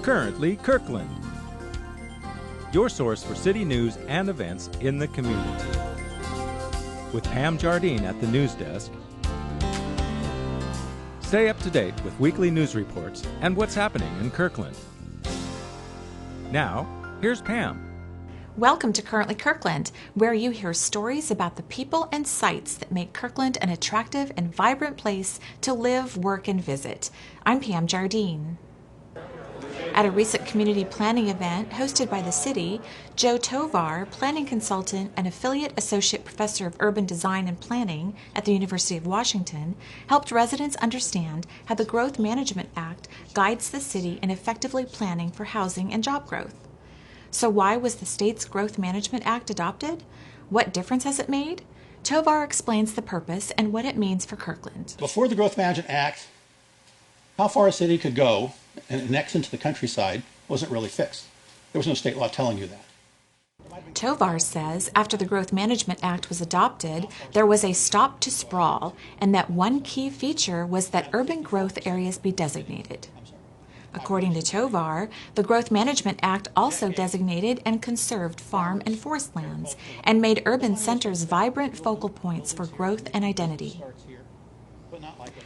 Currently Kirkland, your source for city news and events in the community. With Pam Jardine at the news desk. Stay up to date with weekly news reports and what's happening in Kirkland. Now, here's Pam. Welcome to Currently Kirkland, where you hear stories about the people and sites that make Kirkland an attractive and vibrant place to live, work, and visit. I'm Pam Jardine. At a recent community planning event hosted by the city, Joe Tovar, planning consultant and affiliate associate professor of urban design and planning at the University of Washington, helped residents understand how the Growth Management Act guides the city in effectively planning for housing and job growth. So why was the state's Growth Management Act adopted? What difference has it made? Tovar explains the purpose and what it means for Kirkland. Before the Growth Management Act, how far a city could go and annex into the countryside wasn't really fixed. There was no state law telling you that. Tovar says after the Growth Management Act was adopted, there was a stop to sprawl, and that one key feature was that urban growth areas be designated. According to Tovar, the Growth Management Act also designated and conserved farm and forest lands and made urban centers vibrant focal points for growth and identity.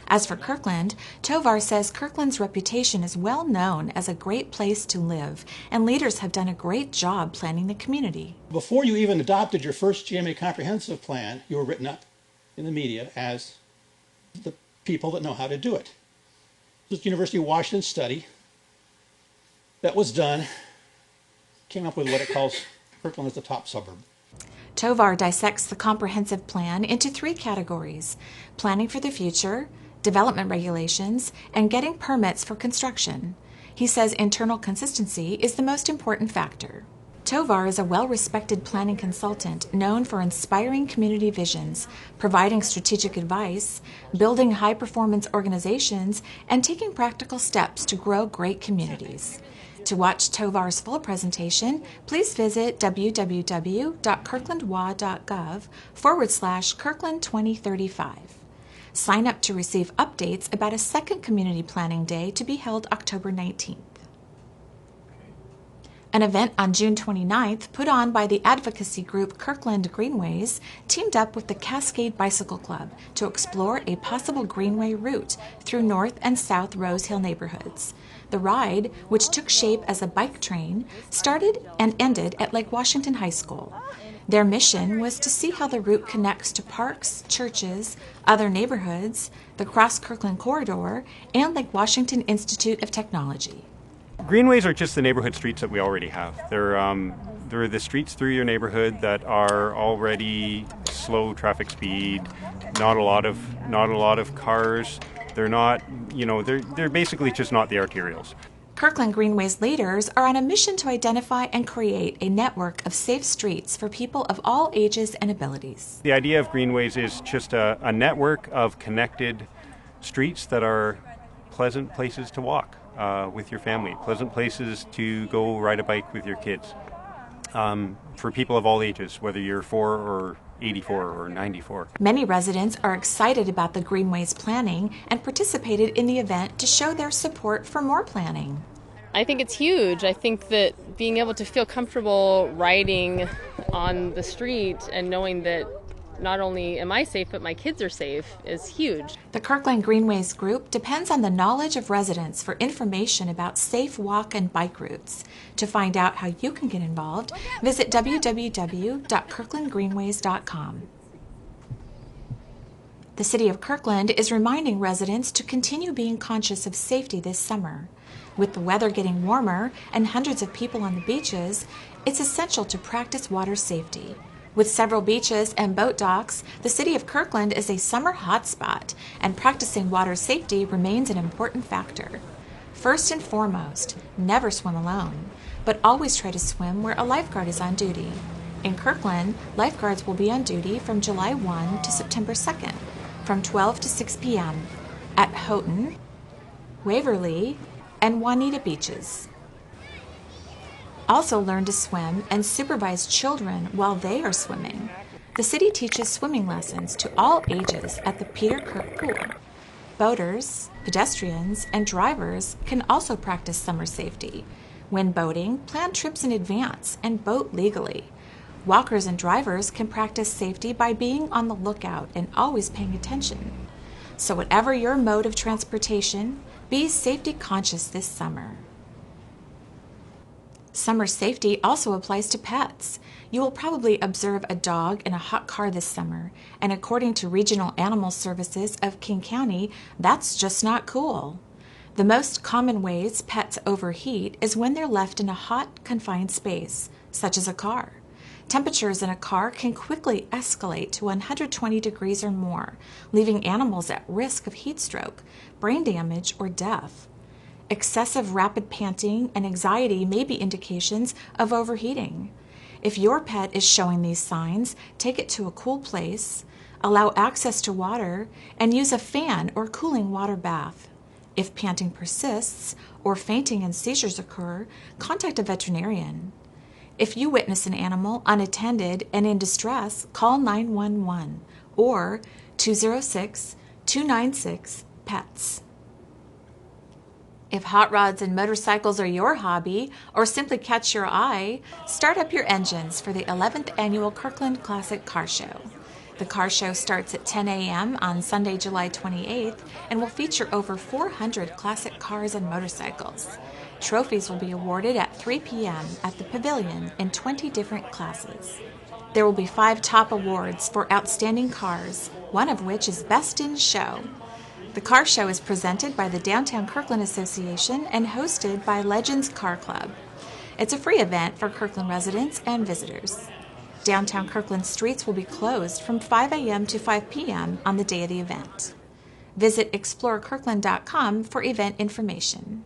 As for Kirkland, Tovar says Kirkland's reputation is well known as a great place to live, and leaders have done a great job planning the community. Before you even adopted your first GMA comprehensive plan, you were written up in the media as the people that know how to do it. This University of Washington study that was done came up with what it calls Kirkland as the top suburb. Tovar dissects the comprehensive plan into three categories: planning for the future, development regulations, and getting permits for construction. He says internal consistency is the most important factor. Tovar is a well-respected planning consultant known for inspiring community visions, providing strategic advice, building high-performance organizations, and taking practical steps to grow great communities. To watch Tovar's full presentation, please visit www.kirklandwa.gov/Kirkland 2035. Sign up to receive updates about a second Community Planning Day to be held October 19th. An event on June 29th, put on by the advocacy group Kirkland Greenways, teamed up with the Cascade Bicycle Club to explore a possible greenway route through North and South Rose Hill neighborhoods. The ride, which took shape as a bike train, started and ended at Lake Washington High School. Their mission was to see how the route connects to parks, churches, other neighborhoods, the Cross Kirkland Corridor, and Lake Washington Institute of Technology. Greenways are just the neighborhood streets that we already have. They're the streets through your neighborhood that are already slow traffic speed, not a lot of cars. They're not, they're basically just not the arterials. Kirkland Greenways leaders are on a mission to identify and create a network of safe streets for people of all ages and abilities. The idea of Greenways is just a network of connected streets that are pleasant places to walk with your family, pleasant places to go ride a bike with your kids, for people of all ages, whether you're 4 or 84 or 94. Many residents are excited about the Greenways planning and participated in the event to show their support for more planning. I think it's huge. I think that being able to feel comfortable riding on the street and knowing that not only am I safe, but my kids are safe is huge. The Kirkland Greenways group depends on the knowledge of residents for information about safe walk and bike routes. To find out how you can get involved, visit www.kirklandgreenways.com. The City of Kirkland is reminding residents to continue being conscious of safety this summer. With the weather getting warmer and hundreds of people on the beaches, it's essential to practice water safety. With several beaches and boat docks, the City of Kirkland is a summer hotspot, and practicing water safety remains an important factor. First and foremost, never swim alone, but always try to swim where a lifeguard is on duty. In Kirkland, lifeguards will be on duty from July 1 to September 2nd, from 12 to 6 p.m. at Houghton, Waverly, and Juanita beaches. Also learn to swim and supervise children while they are swimming. The city teaches swimming lessons to all ages at the Peter Kirk Pool. Boaters, pedestrians, and drivers can also practice summer safety. When boating, plan trips in advance and boat legally. Walkers and drivers can practice safety by being on the lookout and always paying attention. So whatever your mode of transportation, be safety conscious this summer. Summer safety also applies to pets. You will probably observe a dog in a hot car this summer, and according to Regional Animal Services of King County, that's just not cool. The most common ways pets overheat is when they're left in a hot, confined space, such as a car. Temperatures in a car can quickly escalate to 120 degrees or more, leaving animals at risk of heat stroke, brain damage, or death. Excessive rapid panting and anxiety may be indications of overheating. If your pet is showing these signs, take it to a cool place, allow access to water, and use a fan or cooling water bath. If panting persists or fainting and seizures occur, contact a veterinarian. If you witness an animal unattended and in distress, call 911 or 206-296-PETS. If hot rods and motorcycles are your hobby or simply catch your eye, start up your engines for the 11th Annual Kirkland Classic Car Show. The car show starts at 10 a.m. on Sunday, July 28th, and will feature over 400 classic cars and motorcycles. Trophies will be awarded at 3 p.m. at the Pavilion in 20 different classes. There will be 5 top awards for outstanding cars, one of which is Best in Show. The car show is presented by the Downtown Kirkland Association and hosted by Legends Car Club. It's a free event for Kirkland residents and visitors. Downtown Kirkland streets will be closed from 5 a.m. to 5 p.m. on the day of the event. Visit explorerkirkland.com for event information.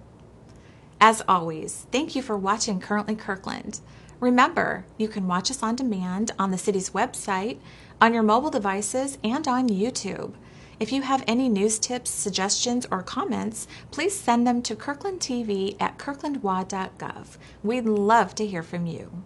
As always, thank you for watching Currently Kirkland. Remember, you can watch us on demand on the city's website, on your mobile devices, and on YouTube. If you have any news tips, suggestions, or comments, please send them to kirklandtv@kirklandwa.gov. We'd love to hear from you.